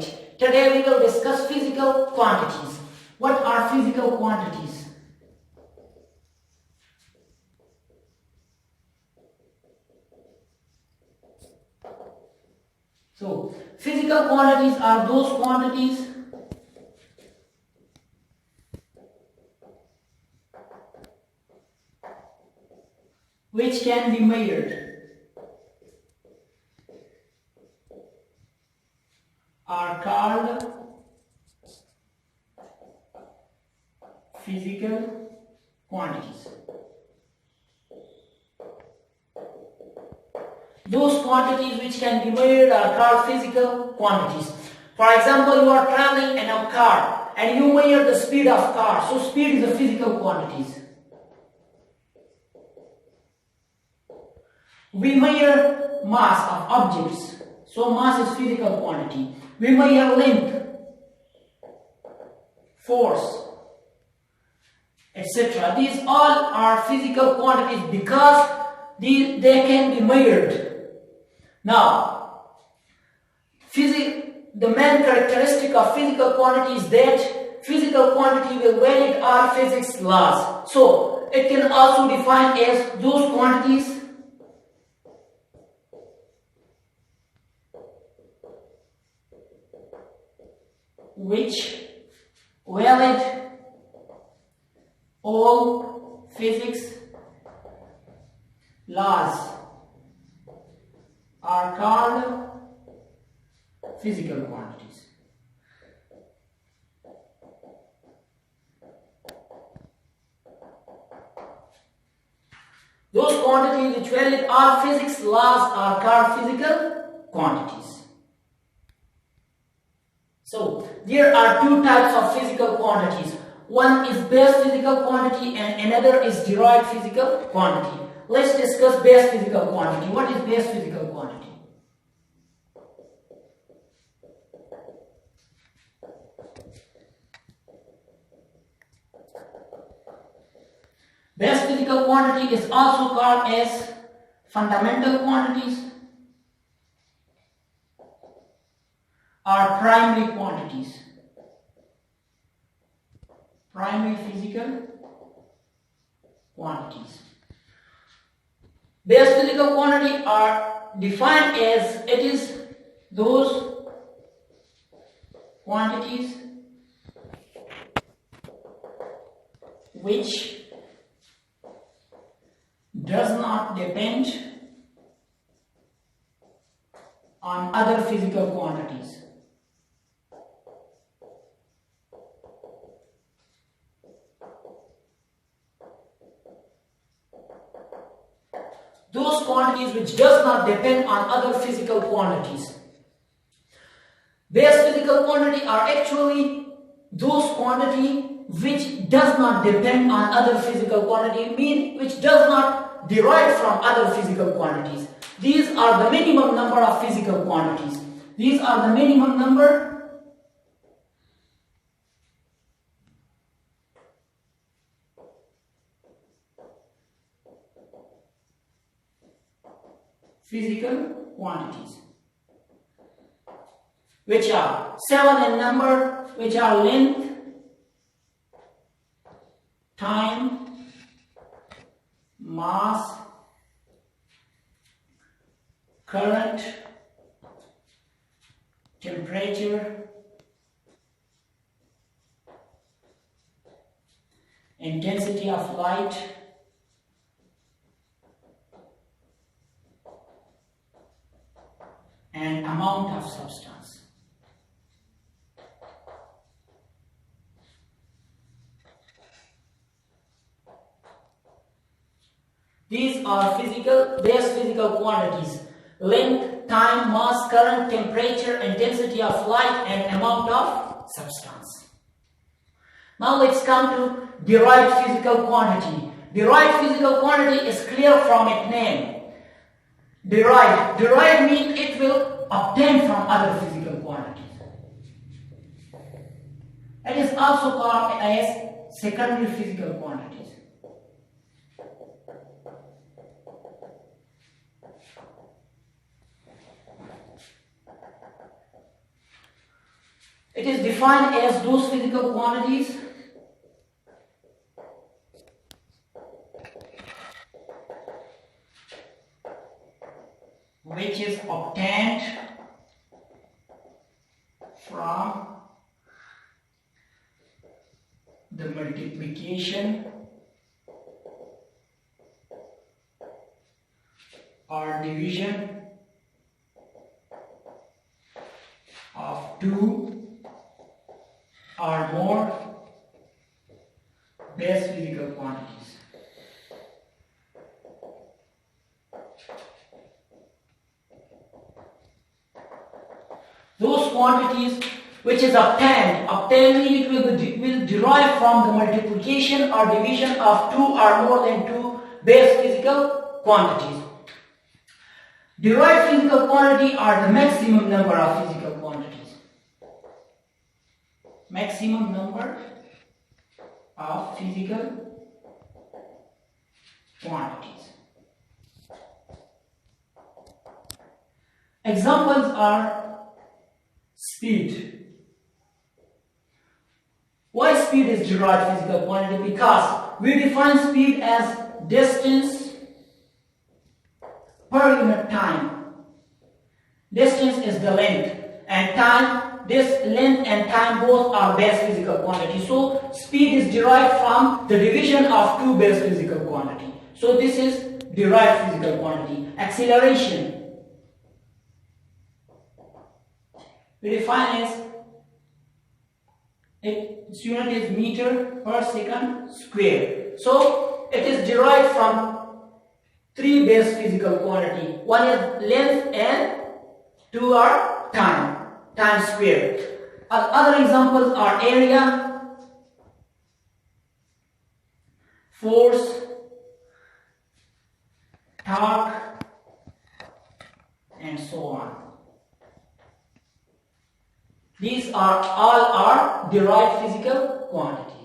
subject. Today we will discuss physical quantities. What are physical quantities? So, physical quantities are those quantities which can be measured, are called physical quantities. Those quantities which can be measured are called physical quantities. For example, you are traveling in a car and you measure the speed of car. So speed is a physical quantities. We measure mass of objects. So mass is physical quantity. We measure length, force, etc. These all are physical quantities because they can be measured. Now, the main characteristic of physical quantity is that physical quantity will valid all physics laws. So, it can also define as those quantities which valid all physics laws are called physical quantities. Those quantities which valid all physics laws are called physical quantities. So, there are two types of physical quantities. One is base physical quantity and another is derived physical quantity. Let's discuss base physical quantity. What is base physical quantity? Base physical quantity is also called as fundamental quantities or primary quantities. Primary physical quantities. Base physical quantity are defined as it is those quantities which does not depend on other physical quantities. Those quantities which does not depend on other physical quantities. Base physical quantity are actually those quantity which does not depend on other physical quantity, mean which does not derive from other physical quantities. These are the minimum number of physical quantities. These are the minimum number physical quantities, which are 7 in number, which are length, time, mass, current, temperature, intensity of light, and amount of substance. These are base physical quantities: length, time, mass, current, temperature, intensity of light, and amount of substance. Now let's come to derived physical quantity. Derived physical quantity is clear from its name. Derived means it will obtain from other physical quantities. It is also called as secondary physical quantities. It is defined as those physical quantities which is obtained from the multiplication or division of two or more base physical quantities. Those quantities which is obtained means it will derive from the multiplication or division of two or more than two base physical quantities. Derived physical quantity are the maximum number of physical quantities. Maximum number of physical quantities. Examples are speed. Why speed is derived physical quantity? Because we define speed as distance per unit time. Distance is the length, and time, this length and time both are base physical quantity. So speed is derived from the division of two base physical quantity. So this is derived physical quantity. Acceleration, we define as its unit is meter per second square. So it is derived from three base physical quantity. One is length and two are time square. Other examples are area, force, torque, and so on. These are all derived physical quantities.